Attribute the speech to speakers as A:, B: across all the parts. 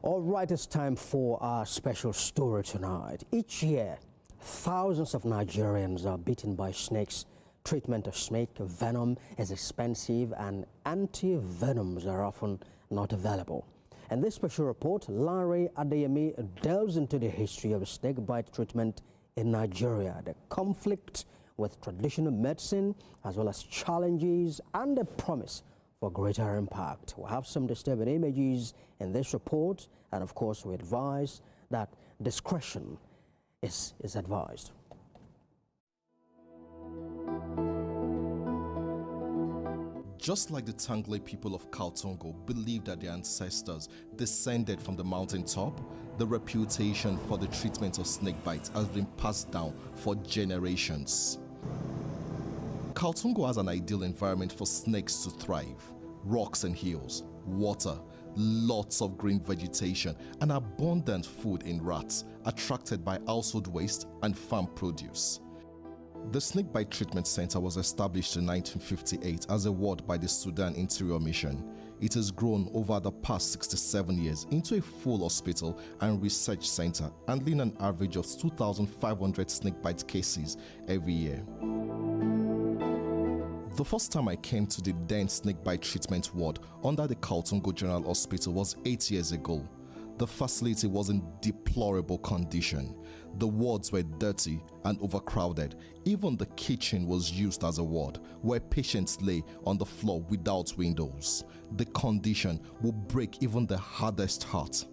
A: All right, it's time for our special story tonight. Each year, thousands of Nigerians are bitten by snakes. Treatment of snake venom is expensive and anti-venoms are often not available. In this special report, Larry Adeyemi delves into the history of snakebite treatment in Nigeria, the conflict with traditional medicine, as well as challenges and the promise for greater impact. We have some disturbing images in this report, and of course we advise that discretion is advised.
B: Just like the Tangle people of Kaltungo believed that their ancestors descended from the mountaintop, the reputation for the treatment of snakebite has been passed down for generations. Kaltungo has an ideal environment for snakes to thrive. Rocks and hills, water, lots of green vegetation, and abundant food in rats attracted by household waste and farm produce. The Snakebite Treatment Center was established in 1958 as a ward by the Sudan Interior Mission. It has grown over the past 67 years into a full hospital and research center, handling an average of 2,500 snakebite cases every year. The first time I came to the then snakebite treatment ward under the Kaltungo General Hospital was 8 years ago. The facility was in deplorable condition. The wards were dirty and overcrowded. Even the kitchen was used as a ward, where patients lay on the floor without windows. The condition would break even the hardest heart.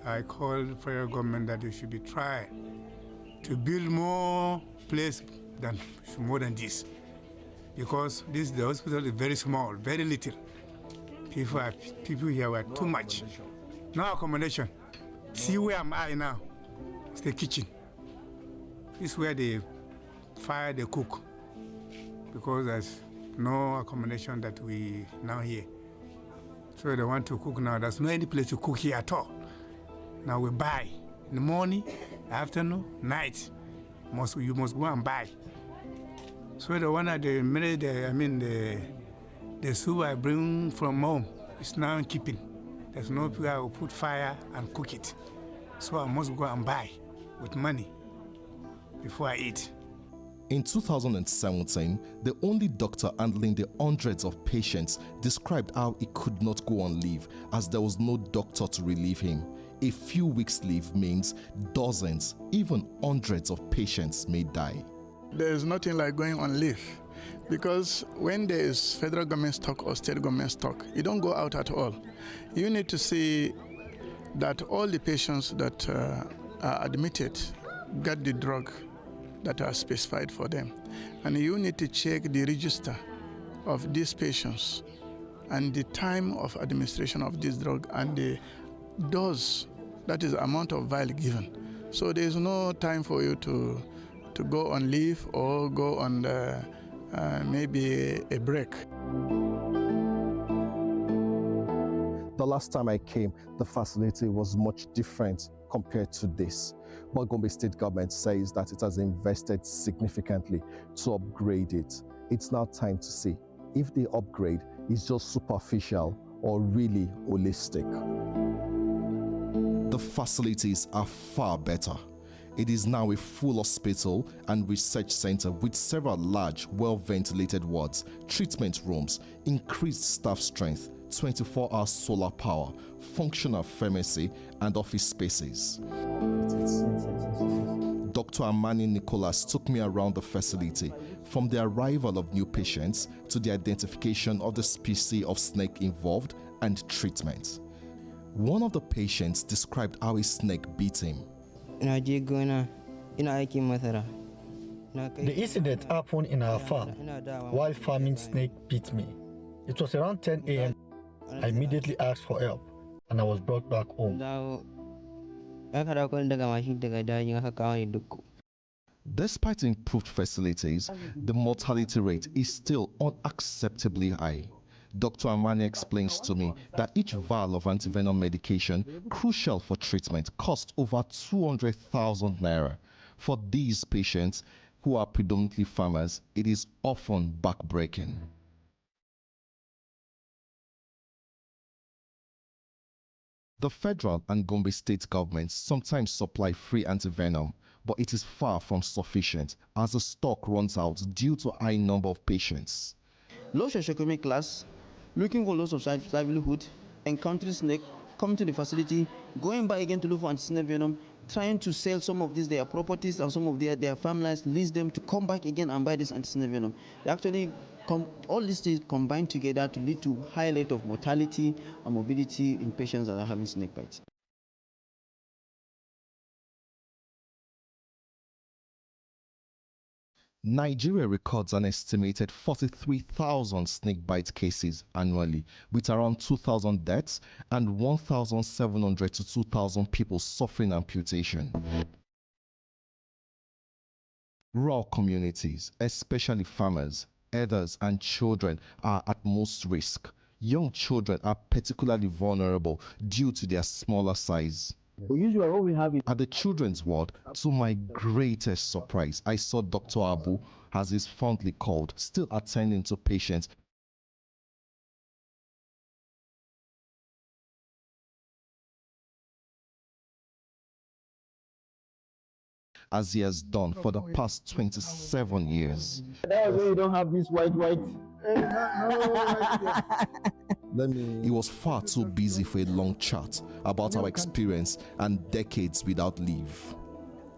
C: I called federal government that they should be trying to build more place more than this. Because the hospital is very small, very little. People here were too much. No accommodation. See where am I now? It's the kitchen. This is where they fire, they cook. Because there's no accommodation that we now here. So they want to cook now. There's no any place to cook here at all. Now we buy. In the morning, afternoon, night. You must go and buy. So the one that the soup I bring from home is now in keeping. There's no place I will put fire and cook it. So I must go and buy with money before I eat.
B: In 2017, the only doctor handling the hundreds of patients described how he could not go on leave as there was no doctor to relieve him. A few weeks leave means dozens, even hundreds of patients may die.
D: There's nothing like going on leave, because when there is federal government stock or state government stock, you don't go out at all. You need to see that all the patients that are admitted get the drug that are specified for them. And you need to check the register of these patients and the time of administration of this drug and the dose, that is the amount of vial given. So there is no time for you to go on leave or go on maybe a break.
B: The last time I came, the facility was much different compared to this. But Gombe State government says that it has invested significantly to upgrade it. It's now time to see if the upgrade is just superficial or really holistic. The facilities are far better. It is now a full hospital and research center with several large, well-ventilated wards, treatment rooms, increased staff strength, 24-hour solar power, functional pharmacy, and office spaces. Dr. Amani Nicholas took me around the facility, from the arrival of new patients to the identification of the species of snake involved and treatment. One of the patients described how a snake beat him.
E: The
F: incident happened in our farm. While farming, snake bit me. It was around 10 a.m. I immediately asked for help and I was brought back home.
B: Despite improved facilities, the mortality rate is still unacceptably high. Dr. Amani explains to me that each vial of antivenom medication, crucial for treatment, costs over 200,000 naira. For these patients, who are predominantly farmers, it is often backbreaking. The federal and Gombe state governments sometimes supply free antivenom, but it is far from sufficient as the stock runs out due to high number of patients.
E: Low socioeconomic class, looking for loss of livelihood, encountering snake, coming to the facility, going back again to look for anti-snake venom, trying to sell some of these their properties or some of their families, lease them to come back again and buy this anti-snake venom. They actually all these things combine together to lead to high rate of mortality and morbidity in patients that are having snake bites.
B: Nigeria records an estimated 43,000 snakebite cases annually, with around 2,000 deaths and 1,700 to 2,000 people suffering amputation. Rural communities, especially farmers, herders, and children, are at most risk. Young children are particularly vulnerable due to their smaller size.
E: Usually what we have is
B: At the children's ward, to my greatest surprise, I saw Dr. Abu, as he's fondly called, still attending to patients as he has done for the past 27 years.
E: that way you don't have this white.
B: He was far too busy for a long chat about our experience and decades without leave.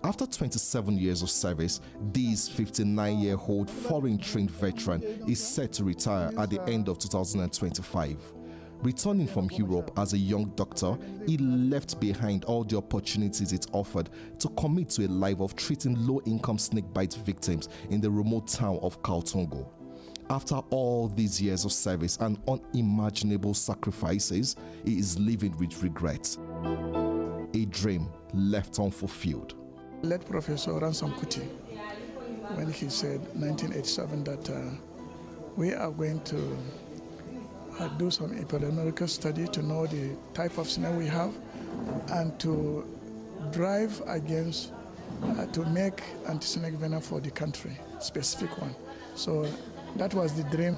B: After 27 years of service, this 59-year-old foreign-trained veteran is set to retire at the end of 2025. Returning from Europe as a young doctor, he left behind all the opportunities it offered to commit to a life of treating low-income snakebite victims in the remote town of Kaltungo. After all these years of service and unimaginable sacrifices, he is living with regret. A dream left unfulfilled.
D: Let Professor Ransom Kuti, when he said 1987 that we are going to do some epidemiological study to know the type of snake we have and to drive against to make anti-snake venom for the country, specific one. So that was the dream.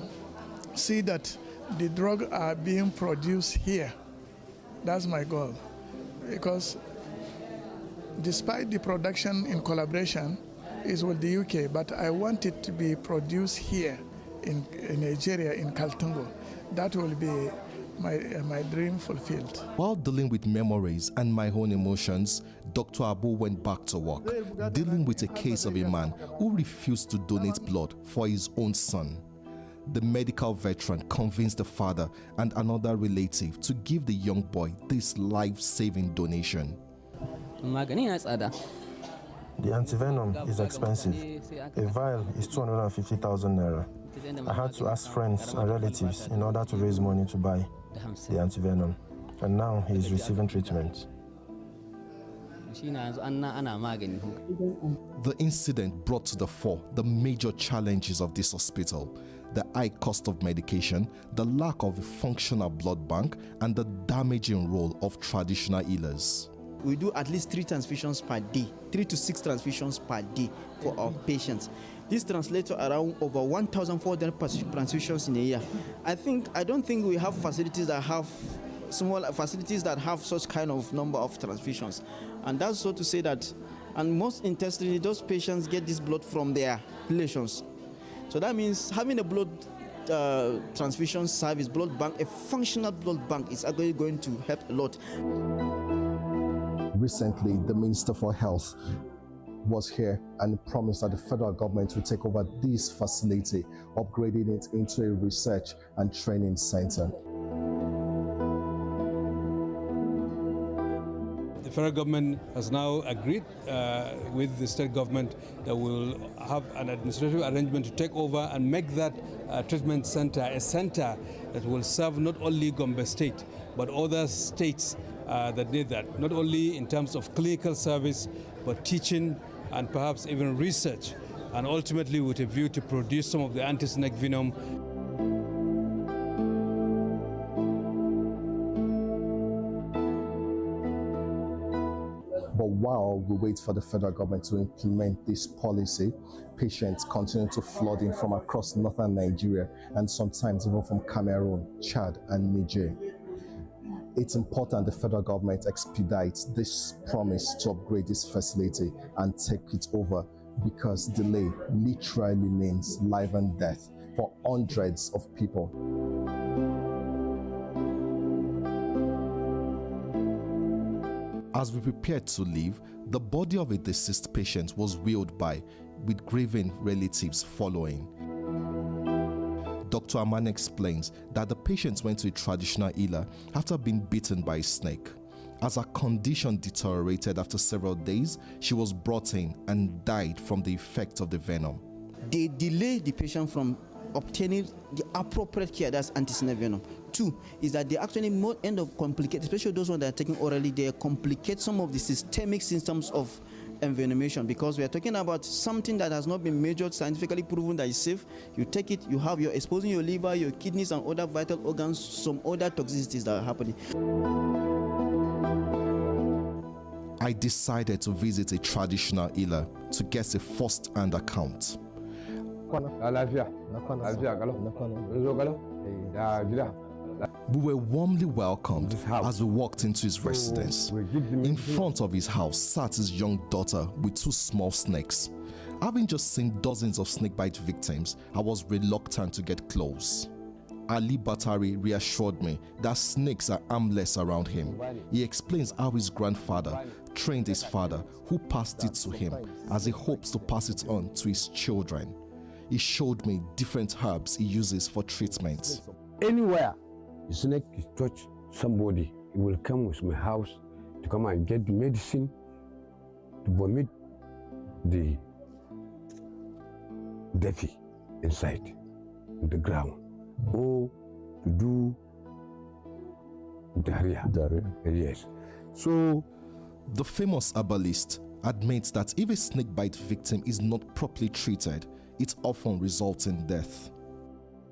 D: See that the drugs are being produced here. That's my goal. Because despite the production in collaboration is with the UK, but I want it to be produced here in Nigeria, in Kaltungo. That will be my dream fulfilled.
B: While dealing with memories and my own emotions, Dr. Abu went back to work, dealing with a case of a man who refused to donate blood for his own son. The medical veteran convinced the father and another relative to give the young boy this life-saving donation.
G: The antivenom is expensive. A vial is 250,000 naira. I had to ask friends and relatives in order to raise money to buy the antivenom, and now he is receiving treatment.
B: The incident brought to the fore the major challenges of this hospital: the high cost of medication, the lack of a functional blood bank, and the damaging role of traditional healers.
E: We do at least 3 transfusions per day, 3 to 6 transfusions per day for our patients. This translates to around over 1,400 transfusions in a year. I don't think we have facilities that have such kind of number of transfusions. And that's so to say that, and most interestingly, those patients get this blood from their relations. So that means having a blood transfusion service, blood bank, a functional blood bank is actually going to help a lot.
B: Recently, the Minister for Health was here and promised that the federal government will take over this facility, upgrading it into a research and training center.
H: The federal government has now agreed with the state government that we'll have an administrative arrangement to take over and make that treatment center a center that will serve not only Gombe State, but other states that need that, not only in terms of clinical service, but teaching and perhaps even research, and ultimately with a view to produce some of the anti-snake venom.
B: But while we wait for the federal government to implement this policy, patients continue to flood in from across northern Nigeria and sometimes even from Cameroon, Chad, and Niger. It's important the federal government expedites this promise to upgrade this facility and take it over, because delay literally means life and death for hundreds of people. As we prepared to leave, the body of a deceased patient was wheeled by, with grieving relatives following. Dr. Aman explains that the patient went to a traditional healer after being bitten by a snake. As her condition deteriorated after several days, she was brought in and died from the effect of the venom.
E: They delay the patient from obtaining the appropriate care, that's anti-snake venom. 2 is that they actually more end up complicating, especially those ones that are taking orally, they complicate some of the systemic symptoms of envenomation, because we are talking about something that has not been measured, scientifically proven that is safe. You take it, you're exposing your liver, your kidneys, and other vital organs, some other toxicities that are happening.
B: I decided to visit a traditional healer to get a first-hand account. We were warmly welcomed as we walked into his residence. In front of his house sat his young daughter with 2 small snakes. Having just seen dozens of snakebite victims, I was reluctant to get close. Ali Batari reassured me that snakes are harmless around him. He explains how his grandfather trained his father, who passed it to him, as he hopes to pass it on to his children. He showed me different herbs he uses for treatment.
I: Anywhere the snake is touch somebody, he will come with my house to come and get the medicine to vomit the deafy inside the ground, or to do diarrhea. Yes. So
B: the famous herbalist admits that if a snakebite victim is not properly treated, it often results in death.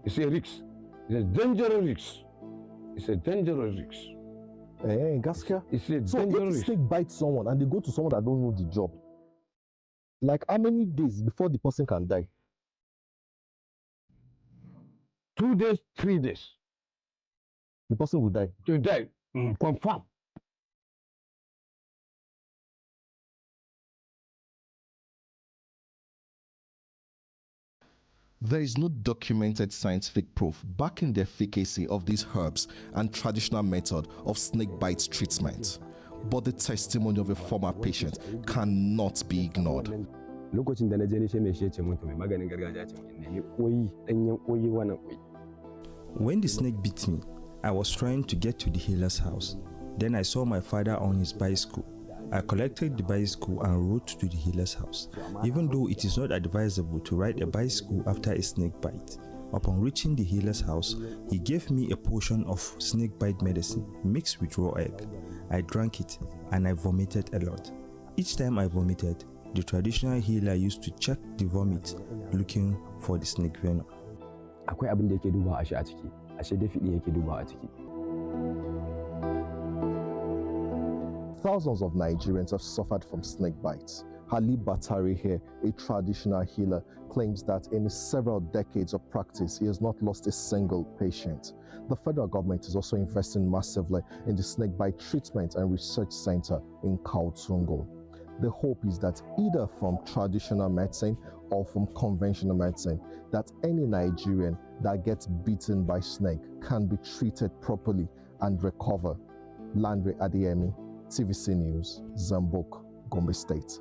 I: It's a risk. It's a dangerous risk. It's a dangerous risk.
G: Gaskia.
I: It's a
G: So
I: dangerous
G: if a
I: risk.
G: snake bites someone and they go to someone that don't know the job, like how many days before the person can die?
I: 2 days, 3 days
G: The person will die.
I: to die. Confirm.
B: There is no documented scientific proof backing the efficacy of these herbs and traditional method of snakebite treatment, but the testimony of a former patient cannot be ignored.
I: Lokacin da na je ni she mai shece mun mai maganin gargajiya ce mun nemi koyi danyen koyi wannan koyi.
J: When the snake bit me, I was trying to get to the healer's house. Then I saw my father on his bicycle. I collected the bicycle and rode to the healer's house, even though it is not advisable to ride a bicycle after a snake bite. Upon reaching the healer's house, he gave me a portion of snake bite medicine mixed with raw egg. I drank it and I vomited a lot. Each time I vomited, the traditional healer used to check the vomit looking for the snake venom.
I: Akwai abin da yake duba a ciki, ashe dafi yake duba a ciki.
B: Thousands of Nigerians have suffered from snake bites. Ali Batari here, a traditional healer, claims that in his several decades of practice, he has not lost a single patient. The federal government is also investing massively in the snakebite treatment and research center in Kautungo. The hope is that either from traditional medicine or from conventional medicine, that any Nigerian that gets bitten by snake can be treated properly and recover. Landry Adiemi, TVC News, Zambuk, Gombe State.